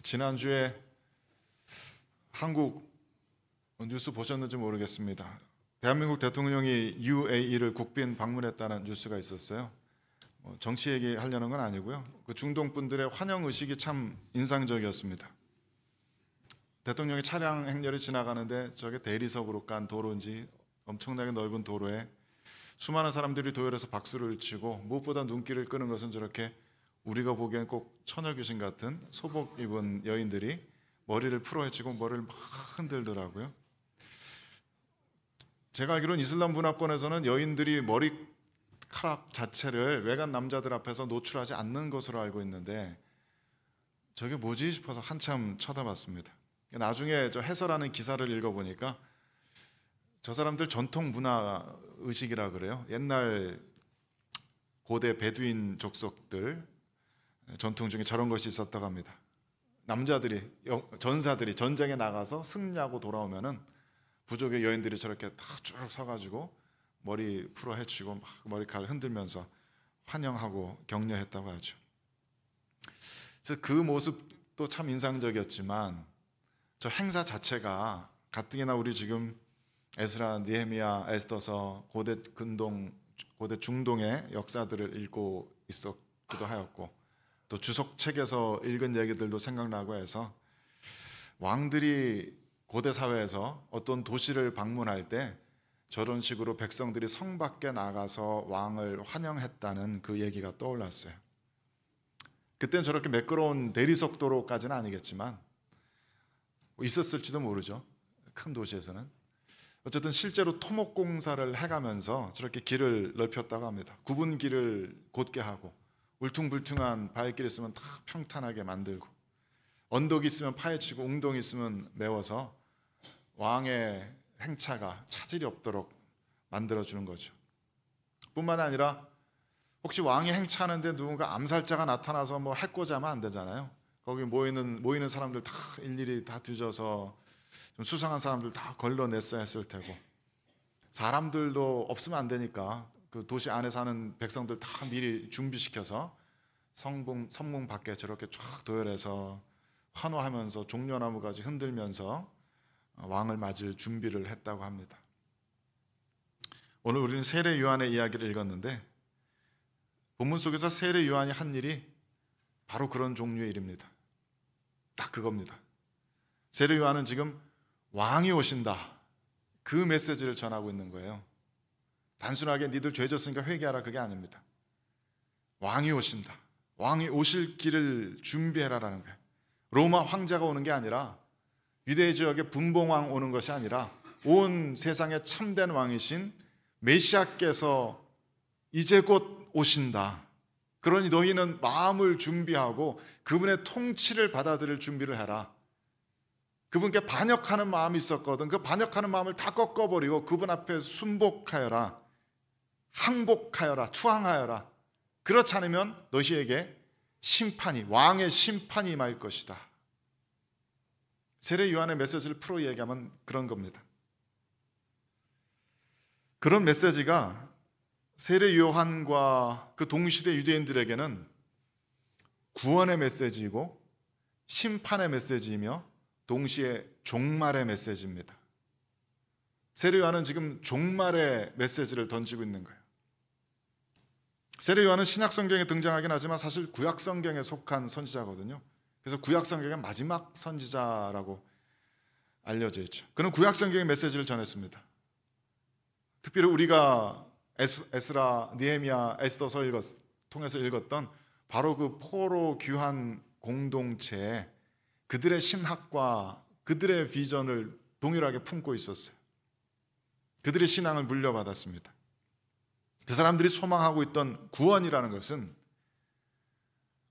지난주에 한국 뉴스 보셨는지 모르겠습니다. 대한민국 대통령이 UAE를 국빈 방문했다는 뉴스가 있었어요. 정치 얘기하려는 건 아니고요. 그 중동 분들의 환영 의식이 참 인상적이었습니다. 대통령이 차량 행렬이 지나가는데 저게 대리석으로 깐 도로인지 엄청나게 넓은 도로에 수많은 사람들이 도열해서 박수를 치고, 무엇보다 눈길을 끄는 것은 저렇게 우리가 보기엔 꼭 처녀 귀신 같은 소복 입은 여인들이 머리를 풀어헤치고 머리를 막 흔들더라고요. 제가 알기로는 이슬람 문화권에서는 여인들이 머리카락 자체를 외간 남자들 앞에서 노출하지 않는 것으로 알고 있는데, 저게 뭐지 싶어서 한참 쳐다봤습니다. 나중에 저 해설하는 기사를 읽어보니까 저 사람들 전통 문화 의식이라 그래요. 옛날 고대 베두인 족속들 전통 중에 저런 것이 있었다고 합니다. 남자들이, 전사들이 전쟁에 나가서 승리하고 돌아오면은 부족의 여인들이 저렇게 다 쭉 서가지고 머리 풀어 헤치고 막 머리카락 흔들면서 환영하고 격려했다고 하죠. 그래서 그 모습도 참 인상적이었지만, 저 행사 자체가 가뜩이나 우리 지금 에스라, 느헤미야, 에스더서 고대 중동의 역사들을 읽고 있었기도 하였고, 또 주석책에서 읽은 얘기들도 생각나고 해서 왕들이 고대 사회에서 어떤 도시를 방문할 때 저런 식으로 백성들이 성 밖에 나가서 왕을 환영했다는 그 얘기가 떠올랐어요. 그때는 저렇게 매끄러운 대리석도로까지는 아니겠지만 있었을지도 모르죠. 큰 도시에서는. 어쨌든 실제로 토목공사를 해가면서 저렇게 길을 넓혔다고 합니다. 굽은 길을 곧게 하고, 울퉁불퉁한 바위길 있으면 다 평탄하게 만들고, 언덕이 있으면 파헤치고, 웅덩이 있으면 메워서 왕의 행차가 차질이 없도록 만들어주는 거죠. 뿐만 아니라 혹시 왕이 행차하는데 누군가 암살자가 나타나서 뭐 해코지 하면 안 되잖아요. 거기 모이는 사람들 다 일일이 다 뒤져서 좀 수상한 사람들 다 걸러냈어야 했을 테고, 사람들도 없으면 안 되니까 그 도시 안에 사는 백성들 다 미리 준비시켜서 성문 밖에 저렇게 쫙 도열해서 환호하면서 종려나무까지 흔들면서 왕을 맞을 준비를 했다고 합니다. 오늘 우리는 세례 요한의 이야기를 읽었는데, 본문 속에서 세례 요한이 한 일이 바로 그런 종류의 일입니다. 딱 그겁니다. 세례 요한은 지금 왕이 오신다, 그 메시지를 전하고 있는 거예요. 단순하게 니들 죄 졌으니까 회개하라, 그게 아닙니다. 왕이 오신다, 왕이 오실 길을 준비해라라는 거예요. 로마 황제가 오는 게 아니라, 유대 지역의 분봉왕 오는 것이 아니라, 온 세상의 참된 왕이신 메시아께서 이제 곧 오신다. 그러니 너희는 마음을 준비하고 그분의 통치를 받아들일 준비를 해라. 그분께 반역하는 마음이 있었거든. 그 반역하는 마음을 다 꺾어버리고 그분 앞에 순복하여라, 항복하여라, 투항하여라. 그렇지 않으면 너희에게 심판이, 왕의 심판이 임할 것이다. 세례 요한의 메시지를 풀어 얘기하면 그런 겁니다. 그런 메시지가 세례 요한과 그 동시대 유대인들에게는 구원의 메시지이고 심판의 메시지이며 동시에 종말의 메시지입니다. 세례 요한은 지금 종말의 메시지를 던지고 있는 거예요. 세례 요한은 신약 성경에 등장하긴 하지만 사실 구약 성경에 속한 선지자거든요. 그래서 구약 성경의 마지막 선지자라고 알려져 있죠. 그는 구약 성경의 메시지를 전했습니다. 특별히 우리가 에스라, 느헤미야, 에스더서 통해서 읽었던 바로 그 포로 귀환 공동체에 그들의 신학과 그들의 비전을 동일하게 품고 있었어요. 그들의 신앙을 물려받았습니다. 그 사람들이 소망하고 있던 구원이라는 것은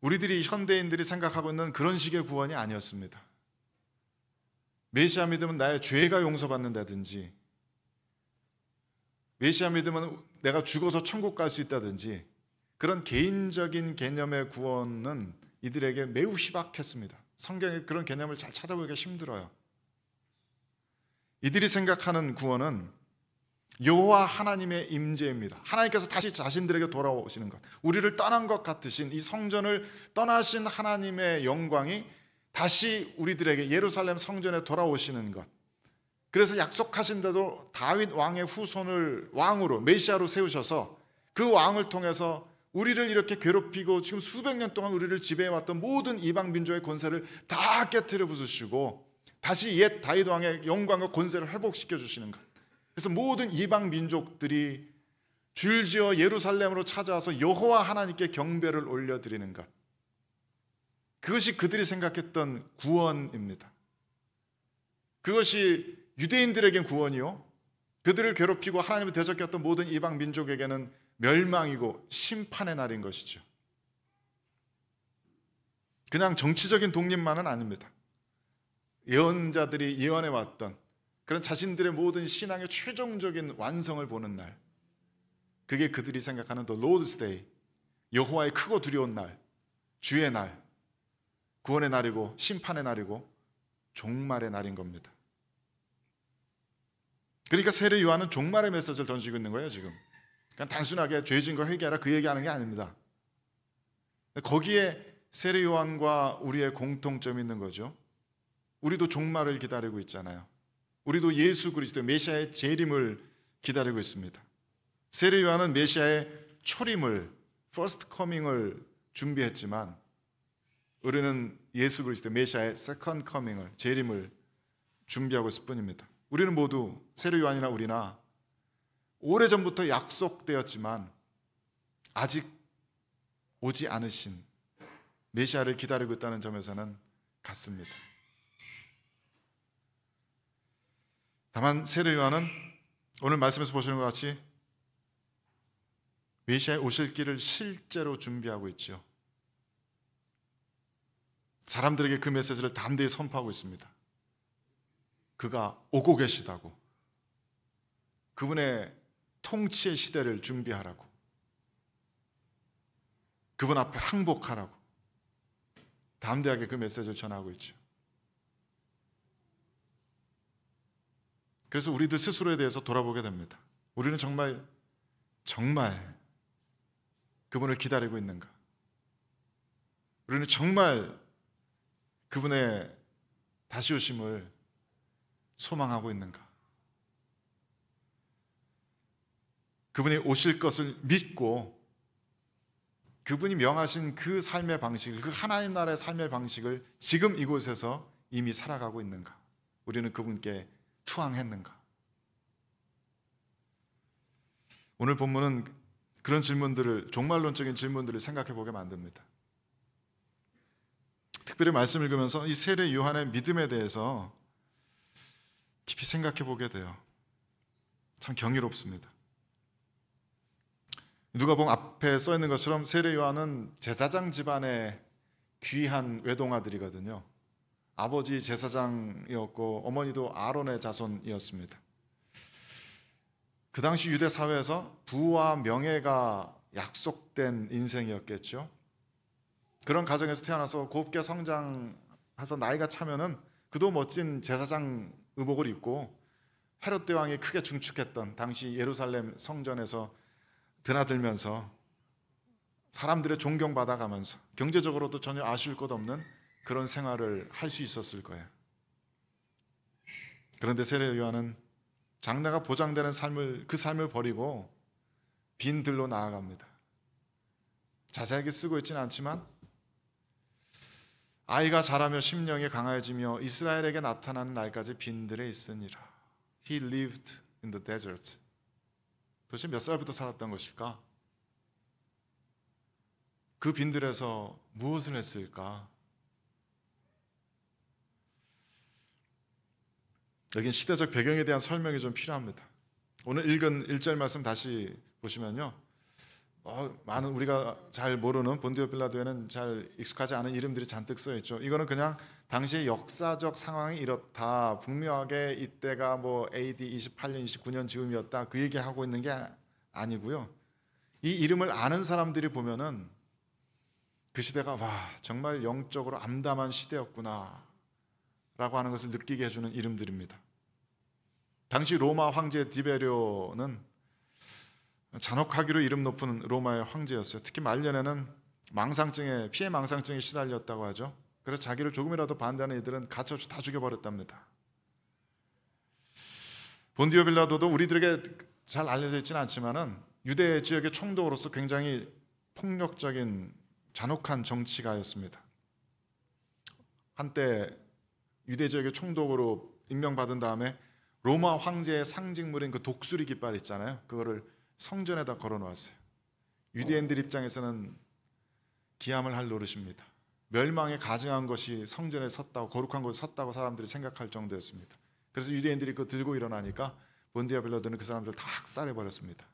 우리들이 현대인들이 생각하고 있는 그런 식의 구원이 아니었습니다. 메시아 믿으면 나의 죄가 용서받는다든지, 메시아 믿으면 내가 죽어서 천국 갈 수 있다든지, 그런 개인적인 개념의 구원은 이들에게 매우 희박했습니다. 성경에 그런 개념을 잘 찾아보기가 힘들어요. 이들이 생각하는 구원은 여호와 하나님의 임재입니다. 하나님께서 다시 자신들에게 돌아오시는 것, 우리를 떠난 것 같으신 이 성전을 떠나신 하나님의 영광이 다시 우리들에게 예루살렘 성전에 돌아오시는 것, 그래서 약속하신 대로 다윗 왕의 후손을 왕으로 메시아로 세우셔서 그 왕을 통해서 우리를 이렇게 괴롭히고 지금 수백 년 동안 우리를 지배해왔던 모든 이방 민족의 권세를 다 깨트려 부수시고 다시 옛 다윗 왕의 영광과 권세를 회복시켜 주시는 것. 그래서 모든 이방 민족들이 줄지어 예루살렘으로 찾아와서 여호와 하나님께 경배를 올려드리는 것, 그것이 그들이 생각했던 구원입니다. 그것이 유대인들에겐 구원이요, 그들을 괴롭히고 하나님을 대적했던 모든 이방 민족에게는 멸망이고 심판의 날인 것이죠. 그냥 정치적인 독립만은 아닙니다. 예언자들이 예언해왔던 그런 자신들의 모든 신앙의 최종적인 완성을 보는 날, 그게 그들이 생각하는 The Lord's Day, 여호와의 크고 두려운 날, 주의 날, 구원의 날이고 심판의 날이고 종말의 날인 겁니다. 그러니까 세례 요한은 종말의 메시지를 던지고 있는 거예요. 지금 그냥 단순하게 죄진거 회개하라 그 얘기하는 게 아닙니다. 거기에 세례 요한과 우리의 공통점이 있는 거죠. 우리도 종말을 기다리고 있잖아요. 우리도 예수 그리스도 메시아의 재림을 기다리고 있습니다. 세례 요한은 메시아의 초림을, 퍼스트 커밍을 준비했지만 우리는 예수 그리스도 메시아의 세컨드 커밍을, 재림을 준비하고 있을 뿐입니다. 우리는 모두, 세례 요한이나 우리나 오래전부터 약속되었지만 아직 오지 않으신 메시아를 기다리고 있다는 점에서는 같습니다. 다만 세례 요한은 오늘 말씀에서 보시는 것 같이 메시아의 오실 길을 실제로 준비하고 있죠. 사람들에게 그 메시지를 담대히 선포하고 있습니다. 그가 오고 계시다고, 그분의 통치의 시대를 준비하라고, 그분 앞에 항복하라고 담대하게 그 메시지를 전하고 있죠. 그래서 우리들 스스로에 대해서 돌아보게 됩니다. 우리는 정말 그분을 기다리고 있는가? 우리는 정말 그분의 다시 오심을 소망하고 있는가? 그분이 오실 것을 믿고 그분이 명하신 그 삶의 방식을, 그 하나님 나라의 삶의 방식을 지금 이곳에서 이미 살아가고 있는가? 우리는 그분께 투항했는가? 오늘 본문은 그런 질문들을, 종말론적인 질문들을 생각해 보게 만듭니다. 특별히 말씀 읽으면서 이 세례 요한의 믿음에 대해서 깊이 생각해 보게 돼요. 참 경이롭습니다. 누가복음 앞에 써 있는 것처럼 세례 요한은 제사장 집안의 귀한 외동아들이거든요. 아버지 제사장이었고 어머니도 아론의 자손이었습니다. 그 당시 유대 사회에서 부와 명예가 약속된 인생이었겠죠. 그런 가정에서 태어나서 곱게 성장해서 나이가 차면은 그도 멋진 제사장 의복을 입고 헤롯 대왕이 크게 중축했던 당시 예루살렘 성전에서 드나들면서 사람들의 존경받아가면서 경제적으로도 전혀 아쉬울 것 없는 그런 생활을 할 수 있었을 거예요. 그런데 세례 요한은 장래가 보장되는 그 삶을 버리고 빈 들로 나아갑니다. 자세하게 쓰고 있지는 않지만 아이가 자라며 심령이 강해지며 이스라엘에게 나타나는 날까지 빈들에 있으니라. He lived in the desert. 도대체 몇 살부터 살았던 것일까? 그 빈들에서 무엇을 했을까? 여긴 시대적 배경에 대한 설명이 좀 필요합니다. 오늘 읽은 1절 말씀 다시 보시면요, 많은 우리가 잘 모르는 본디오 빌라도에는 잘 익숙하지 않은 이름들이 잔뜩 써 있죠. 이거는 그냥 당시의 역사적 상황이 이렇다, 분명하게 이때가 뭐 AD 28년, 29년 즈음이었다, 그 얘기하고 있는 게 아니고요. 이 이름을 아는 사람들이 보면은 그 시대가 정말 영적으로 암담한 시대였구나 라고 하는 것을 느끼게 해주는 이름들입니다. 당시 로마 황제 디베료는 잔혹하기로 이름 높은 로마의 황제였어요. 특히 말년에는 피해 망상증에 시달렸다고 하죠. 그래서 자기를 조금이라도 반대하는 이들은 가차없이 다 죽여버렸답니다. 본디오 빌라도도 우리들에게 잘 알려져 있지는 않지만은 유대 지역의 총독으로서 굉장히 폭력적인 잔혹한 정치가였습니다. 한때 유대 지역의 총독으로 임명받은 다음에 로마 황제의 상징물인 그 독수리 깃발 있잖아요. 그거를 성전에다 걸어 놓았어요. 유대인들 입장에서는 기함을 할 노릇입니다. 멸망에 가증한 것이 성전에 섰다고, 거룩한 곳에 섰다고 사람들이 생각할 정도였습니다. 그래서 유대인들이 그거 들고 일어나니까 본디오 빌라도는 그 사람들을 다 학살해 버렸습니다.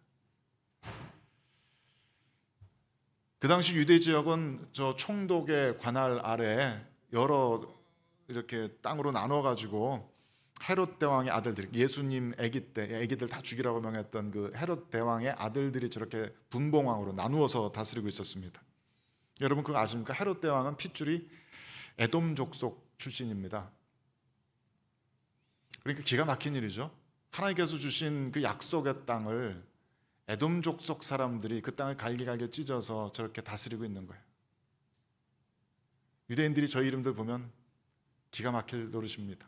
그 당시 유대 지역은 저 총독의 관할 아래에 여러 이렇게 땅으로 나눠 가지고 헤롯 대왕의 아들들, 예수님 아기 때 아기들 다 죽이라고 명했던 그 헤롯 대왕의 아들들이 저렇게 분봉왕으로 나누어서 다스리고 있었습니다. 여러분 그거 아십니까? 헤롯 대왕은 핏줄이 에돔 족속 출신입니다. 그러니까 기가 막힌 일이죠. 하나님께서 주신 그 약속의 땅을 에돔 족속 사람들이 그 땅을 갈기갈기 찢어서 저렇게 다스리고 있는 거예요. 유대인들이 저 이름들 보면 기가 막힐 노릇입니다.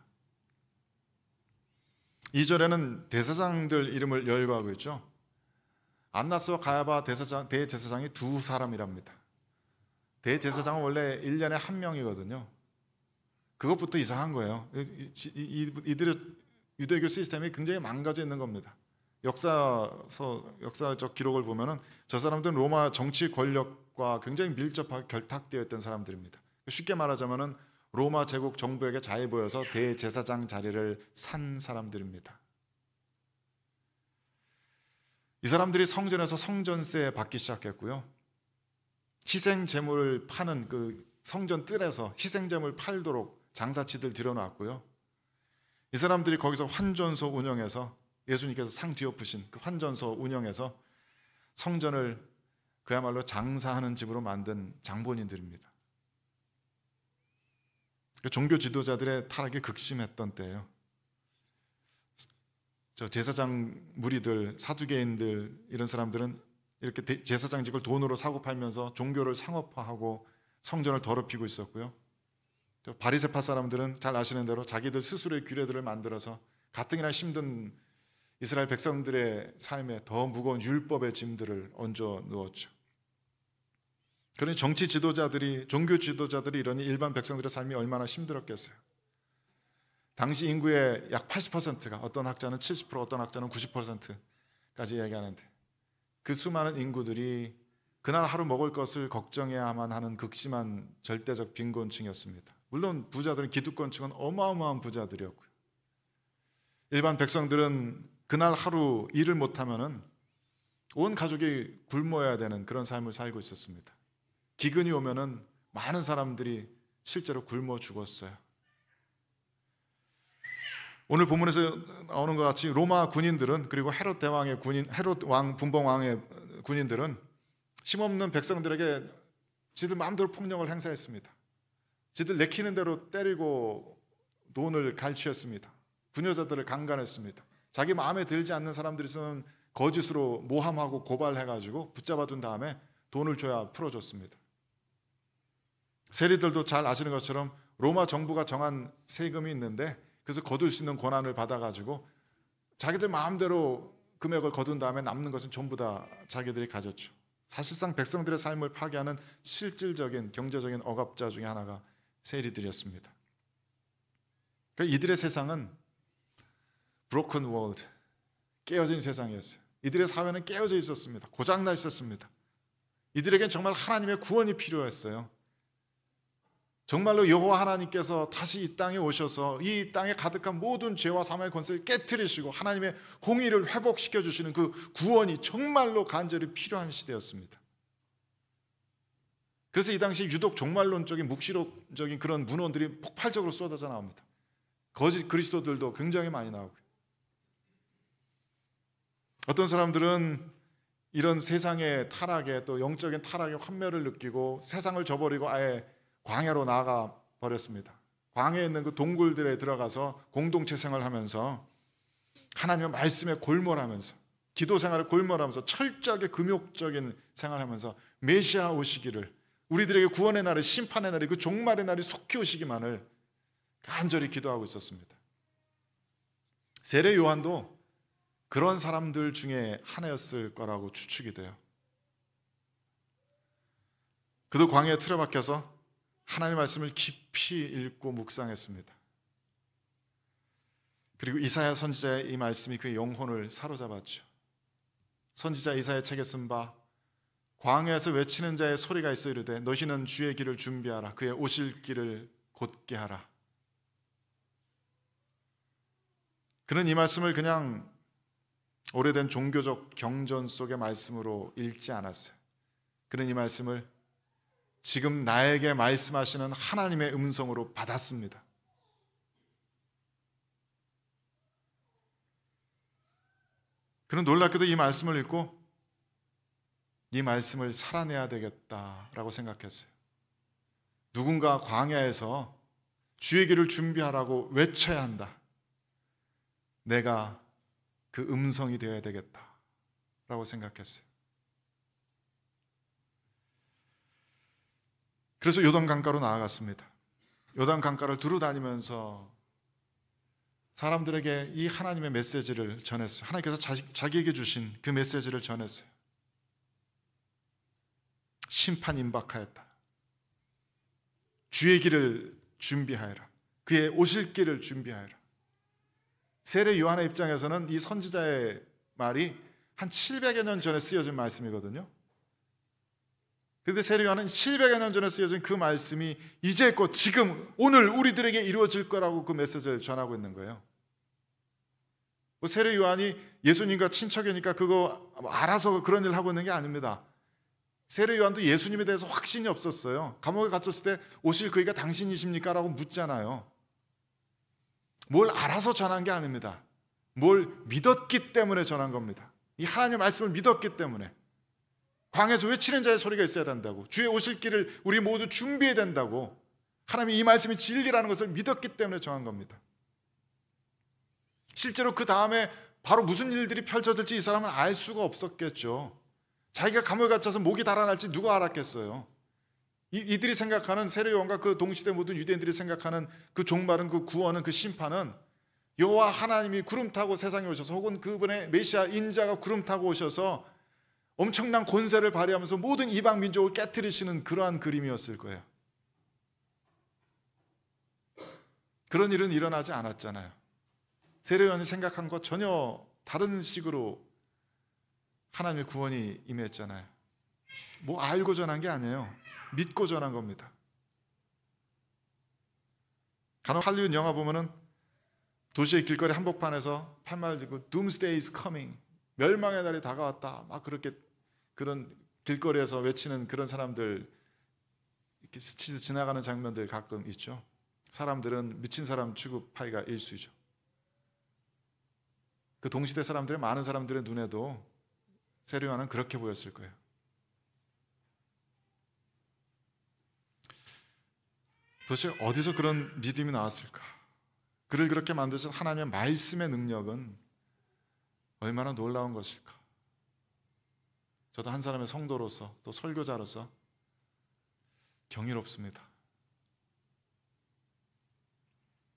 2절에는 대제사장들 이름을 열거하고 있죠. 안나스와 가야바 대제사장이 두 사람이랍니다. 대제사장은 원래 1년에 한 명이거든요. 그것부터 이상한 거예요. 이들의 유대교 시스템이 굉장히 망가져 있는 겁니다. 역사적 기록을 보면은 저 사람들은 로마 정치 권력과 굉장히 밀접하게 결탁되어 있던 사람들입니다. 쉽게 말하자면은 로마 제국 정부에게 잘 보여서 대제사장 자리를 산 사람들입니다. 이 사람들이 성전에서 성전세 받기 시작했고요. 희생 제물을 파는 그 성전 뜰에서 희생 제물 팔도록 장사치들 들여놨고요. 이 사람들이 거기서 환전소 운영해서 예수님께서 상 뒤엎으신 그 환전소 운영해서 성전을 그야말로 장사하는 집으로 만든 장본인들입니다. 종교 지도자들의 타락이 극심했던 때예요. 저 제사장 무리들, 사두개인들 이런 사람들은 이렇게 제사장직을 돈으로 사고 팔면서 종교를 상업화하고 성전을 더럽히고 있었고요. 바리새파 사람들은 잘 아시는 대로 자기들 스스로의 규례들을 만들어서 가뜩이나 힘든 이스라엘 백성들의 삶에 더 무거운 율법의 짐들을 얹어 누었죠. 그러니 정치 지도자들이, 종교 지도자들이 이러니 일반 백성들의 삶이 얼마나 힘들었겠어요. 당시 인구의 약 80%가, 어떤 학자는 70%, 어떤 학자는 90%까지 얘기하는데 그 수많은 인구들이 그날 하루 먹을 것을 걱정해야만 하는 극심한 절대적 빈곤층이었습니다. 물론 부자들은, 기득권층은 어마어마한 부자들이었고요. 일반 백성들은 그날 하루 일을 못하면은 온 가족이 굶어야 되는 그런 삶을 살고 있었습니다. 기근이 오면은 많은 사람들이 실제로 굶어 죽었어요. 오늘 본문에서 나오는 것 같이 로마 군인들은, 그리고 헤롯 대왕의 군인, 헤롯 왕 분봉왕의 군인들은 힘없는 백성들에게 지들 마음대로 폭력을 행사했습니다. 지들 내키는 대로 때리고 돈을 갈취했습니다. 부녀자들을 강간했습니다. 자기 마음에 들지 않는 사람들이 있으면 거짓으로 모함하고 고발해가지고 붙잡아둔 다음에 돈을 줘야 풀어줬습니다. 세리들도 잘 아시는 것처럼 로마 정부가 정한 세금이 있는데 그래서 거둘 수 있는 권한을 받아가지고 자기들 마음대로 금액을 거둔 다음에 남는 것은 전부 다 자기들이 가졌죠. 사실상 백성들의 삶을 파괴하는 실질적인 경제적인 억압자 중에 하나가 세리들이었습니다. 그러니까 이들의 세상은 broken world, 깨어진 세상이었어요. 이들의 사회는 깨어져 있었습니다. 고장나 있었습니다. 이들에겐 정말 하나님의 구원이 필요했어요. 정말로 여호와 하나님께서 다시 이 땅에 오셔서 이 땅에 가득한 모든 죄와 사망의 권세를 깨트리시고 하나님의 공의를 회복시켜 주시는 그 구원이 정말로 간절히 필요한 시대였습니다. 그래서 이 당시 유독 종말론적인 묵시록적인 그런 문헌들이 폭발적으로 쏟아져 나옵니다. 거짓 그리스도들도 굉장히 많이 나오고요. 어떤 사람들은 이런 세상의 타락에, 또 영적인 타락의 환멸을 느끼고 세상을 저버리고 아예 광야로 나가 버렸습니다. 광야에 있는 그 동굴들에 들어가서 공동체 생활하면서 하나님의 말씀에 골몰하면서 기도 생활을 골몰하면서 철저하게 금욕적인 생활하면서 메시아 오시기를, 우리들에게 구원의 날에, 심판의 날에, 그 종말의 날이 속히 오시기만을 간절히 기도하고 있었습니다. 세례 요한도 그런 사람들 중에 하나였을 거라고 추측이 돼요. 그도 광야에 틀어박혀서 하나님의 말씀을 깊이 읽고 묵상했습니다. 그리고 이사야 선지자의 이 말씀이 그의 영혼을 사로잡았죠. 선지자 이사야 책에 쓴 바 광야에서 외치는 자의 소리가 있어 이르되 너희는 주의 길을 준비하라. 그의 오실 길을 곧게 하라. 그는 이 말씀을 그냥 오래된 종교적 경전 속의 말씀으로 읽지 않았어요. 그는 이 말씀을 지금 나에게 말씀하시는 하나님의 음성으로 받았습니다. 그는 놀랍게도 이 말씀을 읽고 이 말씀을 살아내야 되겠다라고 생각했어요. 누군가 광야에서 주의 길을 준비하라고 외쳐야 한다. 내가 그 음성이 되어야 되겠다라고 생각했어요. 그래서 요단 강가로 나아갔습니다. 요단 강가를 두루 다니면서 사람들에게 이 하나님의 메시지를 전했어요. 하나님께서 자기에게 주신 그 메시지를 전했어요. 심판 임박하였다. 주의 길을 준비하여라. 그의 오실 길을 준비하여라. 세례 요한의 입장에서는 이 선지자의 말이 한 700여 년 전에 쓰여진 말씀이거든요. 그런데 세례 요한은 700여 년 전에 쓰여진 그 말씀이 이제 곧 지금 오늘 우리들에게 이루어질 거라고 그 메시지를 전하고 있는 거예요. 세례 요한이 예수님과 친척이니까 그거 알아서 그런 일을 하고 있는 게 아닙니다. 세례 요한도 예수님에 대해서 확신이 없었어요. 감옥에 갇혔을 때 오실 그이가 당신이십니까? 라고 묻잖아요. 뭘 알아서 전한 게 아닙니다. 뭘 믿었기 때문에 전한 겁니다. 이 하나님의 말씀을 믿었기 때문에. 광야에서 외치는 자의 소리가 있어야 된다고, 주의 오실 길을 우리 모두 준비해야 된다고, 하나님이 이 말씀이 진리라는 것을 믿었기 때문에 정한 겁니다. 실제로 그 다음에 바로 무슨 일들이 펼쳐질지 이 사람은 알 수가 없었겠죠. 자기가 감옥에 갇혀서 목이 달아날지 누가 알았겠어요. 이들이 생각하는, 세례 요한과 그 동시대 모든 유대인들이 생각하는 그 종말은, 그 구원은, 그 심판은 여호와 하나님이 구름 타고 세상에 오셔서, 혹은 그분의 메시아 인자가 구름 타고 오셔서 엄청난 권세를 발휘하면서 모든 이방 민족을 깨트리시는 그러한 그림이었을 거예요. 그런 일은 일어나지 않았잖아요. 세례 요한이 생각한 것 전혀 다른 식으로 하나님의 구원이 임했잖아요. 뭐 알고 전한 게 아니에요. 믿고 전한 겁니다. 간혹 할리우드 영화 보면은 도시의 길거리 한복판에서 팻말 들고 Doomsday is coming, 멸망의 날이 다가왔다, 막 그렇게 그런 길거리에서 외치는 그런 사람들 이렇게 스치듯 지나가는 장면들 가끔 있죠. 사람들은 미친 사람 취급하기가 일쑤죠. 그 동시대 사람들의, 많은 사람들의 눈에도 세례 요한은 그렇게 보였을 거예요. 도대체 어디서 그런 믿음이 나왔을까? 그를 그렇게 만드신 하나님의 말씀의 능력은 얼마나 놀라운 것일까? 저도 한 사람의 성도로서, 또 설교자로서 경이롭습니다.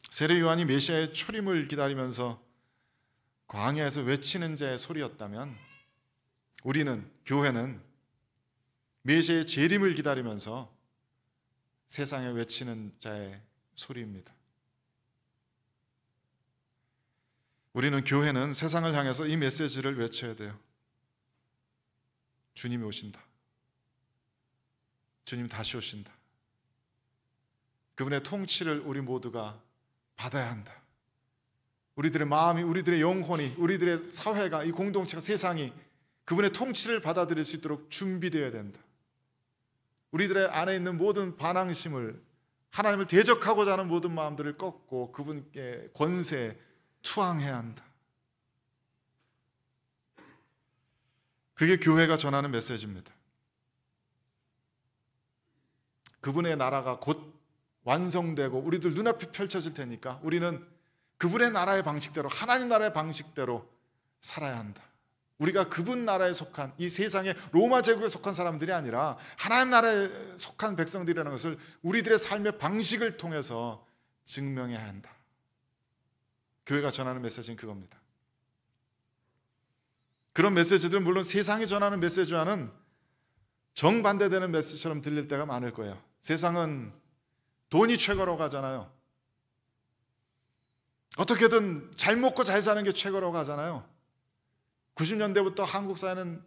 세례 요한이 메시아의 초림을 기다리면서 광야에서 외치는 자의 소리였다면, 우리는, 교회는 메시아의 재림을 기다리면서 세상에 외치는 자의 소리입니다. 우리는, 교회는 세상을 향해서 이 메시지를 외쳐야 돼요. 주님이 오신다. 주님 다시 오신다. 그분의 통치를 우리 모두가 받아야 한다. 우리들의 마음이, 우리들의 영혼이, 우리들의 사회가, 이 공동체가, 세상이 그분의 통치를 받아들일 수 있도록 준비되어야 된다. 우리들의 안에 있는 모든 반항심을, 하나님을 대적하고자 하는 모든 마음들을 꺾고 그분께 권세에 투항해야 한다. 그게 교회가 전하는 메시지입니다. 그분의 나라가 곧 완성되고 우리들 눈앞에 펼쳐질 테니까 우리는 그분의 나라의 방식대로, 하나님 나라의 방식대로 살아야 한다. 우리가 그분 나라에 속한, 이 세상의 로마 제국에 속한 사람들이 아니라 하나님 나라에 속한 백성들이라는 것을 우리들의 삶의 방식을 통해서 증명해야 한다. 교회가 전하는 메시지는 그겁니다. 그런 메시지들은 물론 세상이 전하는 메시지와는 정반대되는 메시지처럼 들릴 때가 많을 거예요. 세상은 돈이 최고라고 하잖아요. 어떻게든 잘 먹고 잘 사는 게 최고라고 하잖아요. 90년대부터 한국 사회는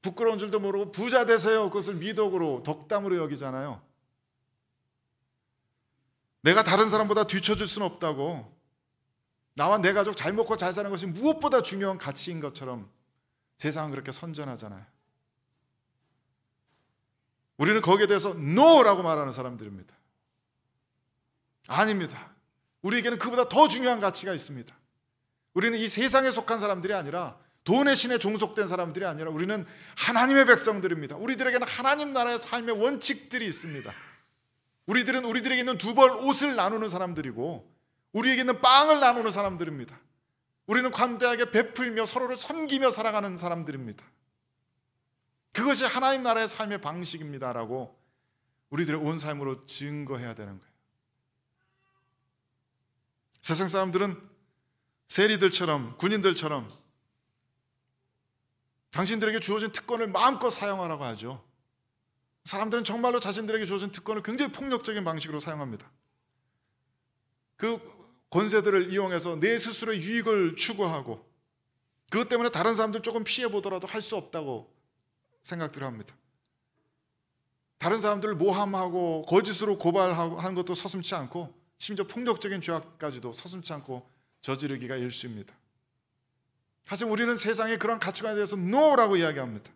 부끄러운 줄도 모르고 부자 되세요, 그것을 미덕으로, 덕담으로 여기잖아요. 내가 다른 사람보다 뒤처질 수는 없다고, 나와 내 가족 잘 먹고 잘 사는 것이 무엇보다 중요한 가치인 것처럼 세상은 그렇게 선전하잖아요. 우리는 거기에 대해서 NO라고 말하는 사람들입니다. 아닙니다. 우리에게는 그보다 더 중요한 가치가 있습니다. 우리는 이 세상에 속한 사람들이 아니라, 돈의 신에 종속된 사람들이 아니라 우리는 하나님의 백성들입니다. 우리들에게는 하나님 나라의 삶의 원칙들이 있습니다. 우리들은 우리들에게 있는 두 벌 옷을 나누는 사람들이고 우리에게 있는 빵을 나누는 사람들입니다. 우리는 관대하게 베풀며 서로를 섬기며 살아가는 사람들입니다. 그것이 하나님 나라의 삶의 방식입니다라고 우리들의 온 삶으로 증거해야 되는 거예요. 세상 사람들은 세리들처럼, 군인들처럼 당신들에게 주어진 특권을 마음껏 사용하라고 하죠. 사람들은 정말로 자신들에게 주어진 특권을 굉장히 폭력적인 방식으로 사용합니다. 그 권세들을 이용해서 내 스스로의 유익을 추구하고 그것 때문에 다른 사람들 조금 피해보더라도 할 수 없다고 생각들을 합니다. 다른 사람들을 모함하고 거짓으로 고발하고 하는 것도 서슴지 않고 심지어 폭력적인 죄악까지도 서슴지 않고 저지르기가 일쑤입니다. 사실 우리는 세상의 그런 가치관에 대해서 NO라고 이야기합니다.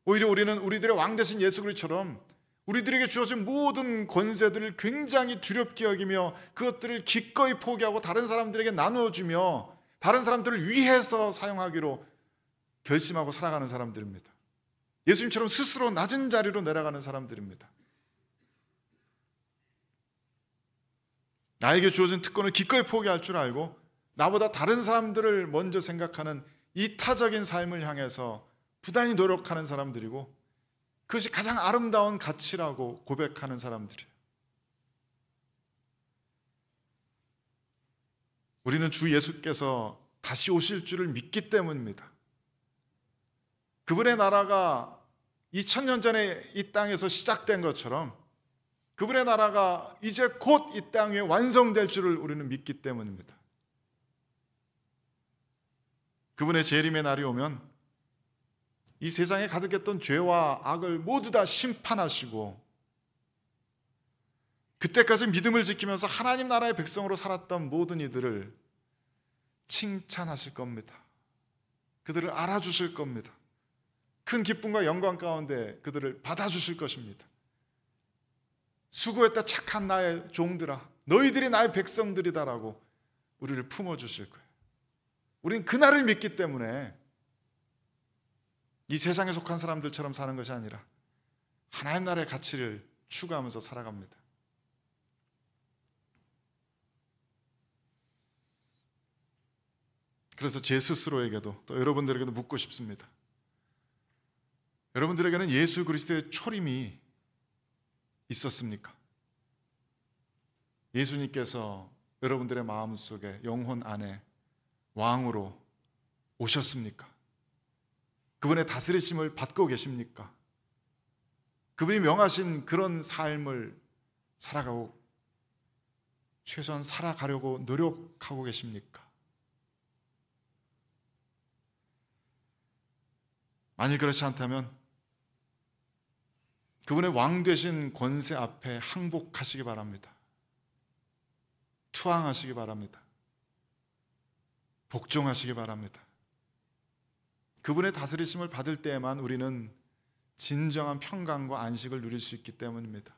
오히려 우리는 우리들의 왕 되신 예수 그리스도처럼 우리들에게 주어진 모든 권세들을 굉장히 두렵게 여기며 그것들을 기꺼이 포기하고 다른 사람들에게 나누어주며 다른 사람들을 위해서 사용하기로 결심하고 살아가는 사람들입니다. 예수님처럼 스스로 낮은 자리로 내려가는 사람들입니다. 나에게 주어진 특권을 기꺼이 포기할 줄 알고 나보다 다른 사람들을 먼저 생각하는 이타적인 삶을 향해서 부단히 노력하는 사람들이고 그것이 가장 아름다운 가치라고 고백하는 사람들이에요. 우리는 주 예수께서 다시 오실 줄을 믿기 때문입니다. 그분의 나라가 2000년 전에 이 땅에서 시작된 것처럼 그분의 나라가 이제 곧 이 땅 위에 완성될 줄을 우리는 믿기 때문입니다. 그분의 재림의 날이 오면 이 세상에 가득했던 죄와 악을 모두 다 심판하시고 그때까지 믿음을 지키면서 하나님 나라의 백성으로 살았던 모든 이들을 칭찬하실 겁니다. 그들을 알아주실 겁니다. 큰 기쁨과 영광 가운데 그들을 받아주실 것입니다. 수고했다 착한 나의 종들아, 너희들이 나의 백성들이다라고 우리를 품어주실 거예요. 우린 그날을 믿기 때문에 이 세상에 속한 사람들처럼 사는 것이 아니라 하나님 나라의 가치를 추구하면서 살아갑니다. 그래서 제 스스로에게도 또 여러분들에게도 묻고 싶습니다. 여러분들에게는 예수 그리스도의 초림이 있었습니까? 예수님께서 여러분들의 마음속에 영혼 안에 왕으로 오셨습니까? 그분의 다스리심을 받고 계십니까? 그분이 명하신 그런 삶을 살아가고 최소한 살아가려고 노력하고 계십니까? 만일 그렇지 않다면 그분의 왕 되신 권세 앞에 항복하시기 바랍니다. 투항하시기 바랍니다. 복종하시기 바랍니다. 그분의 다스리심을 받을 때에만 우리는 진정한 평강과 안식을 누릴 수 있기 때문입니다.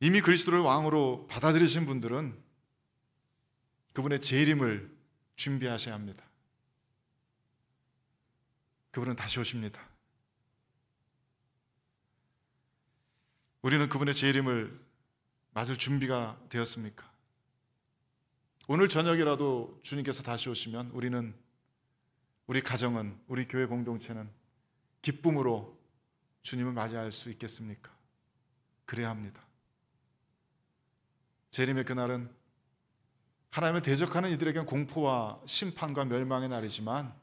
이미 그리스도를 왕으로 받아들이신 분들은 그분의 재림을 준비하셔야 합니다. 그분은 다시 오십니다. 우리는 그분의 재림을 맞을 준비가 되었습니까? 오늘 저녁이라도 주님께서 다시 오시면 우리 가정은, 우리 교회 공동체는 기쁨으로 주님을 맞이할 수 있겠습니까? 그래야 합니다. 재림의 그날은 하나님을 대적하는 이들에게는 공포와 심판과 멸망의 날이지만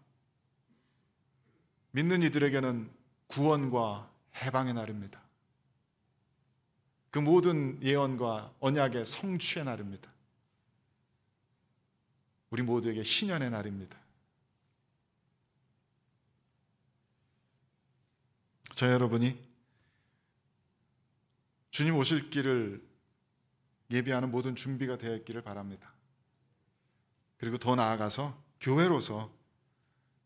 믿는 이들에게는 구원과 해방의 날입니다. 그 모든 예언과 언약의 성취의 날입니다. 우리 모두에게 희년의 날입니다. 저 여러분이 주님 오실 길을 예비하는 모든 준비가 되어 있기를 바랍니다. 그리고 더 나아가서 교회로서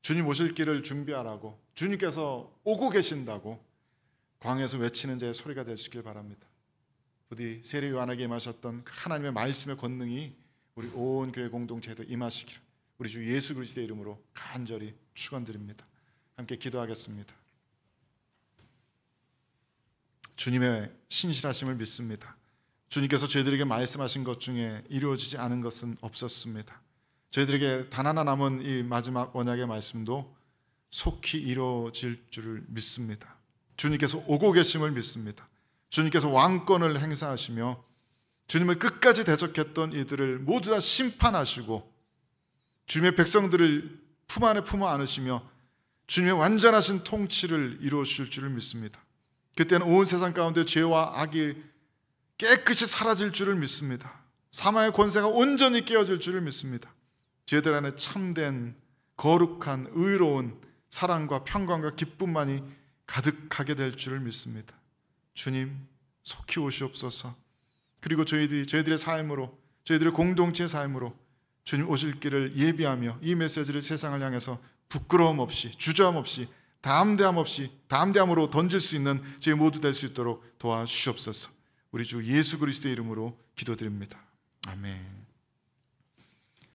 주님 오실 길을 준비하라고, 주님께서 오고 계신다고 광야에서 외치는 자의 소리가 되시길 바랍니다. 부디 세례 요한에게 임하셨던 하나님의 말씀의 권능이 우리 온 교회 공동체에도 임하시기를 우리 주 예수 그리스도의 이름으로 간절히 축원드립니다. 함께 기도하겠습니다. 주님의 신실하심을 믿습니다. 주님께서 저희들에게 말씀하신 것 중에 이루어지지 않은 것은 없었습니다. 저희들에게 단 하나 남은 이 마지막 언약의 말씀도 속히 이루어질 줄을 믿습니다. 주님께서 오고 계심을 믿습니다. 주님께서 왕권을 행사하시며 주님을 끝까지 대적했던 이들을 모두 다 심판하시고 주님의 백성들을 품 안에 품어 안으시며 주님의 완전하신 통치를 이루어주실 줄을 믿습니다. 그때는 온 세상 가운데 죄와 악이 깨끗이 사라질 줄을 믿습니다. 사망의 권세가 온전히 깨어질 줄을 믿습니다. 저희들 안에 참된 거룩한 의로운 사랑과 평강과 기쁨만이 가득하게 될 줄을 믿습니다. 주님 속히 오시옵소서. 그리고 저희들의 삶으로, 저희들의 공동체의 삶으로 주님 오실 길을 예비하며 이 메시지를 세상을 향해서 부끄러움 없이, 주저함 없이, 담대함으로 던질 수 있는 저희 모두 될 수 있도록 도와주시옵소서. 우리 주 예수 그리스도의 이름으로 기도드립니다. 아멘.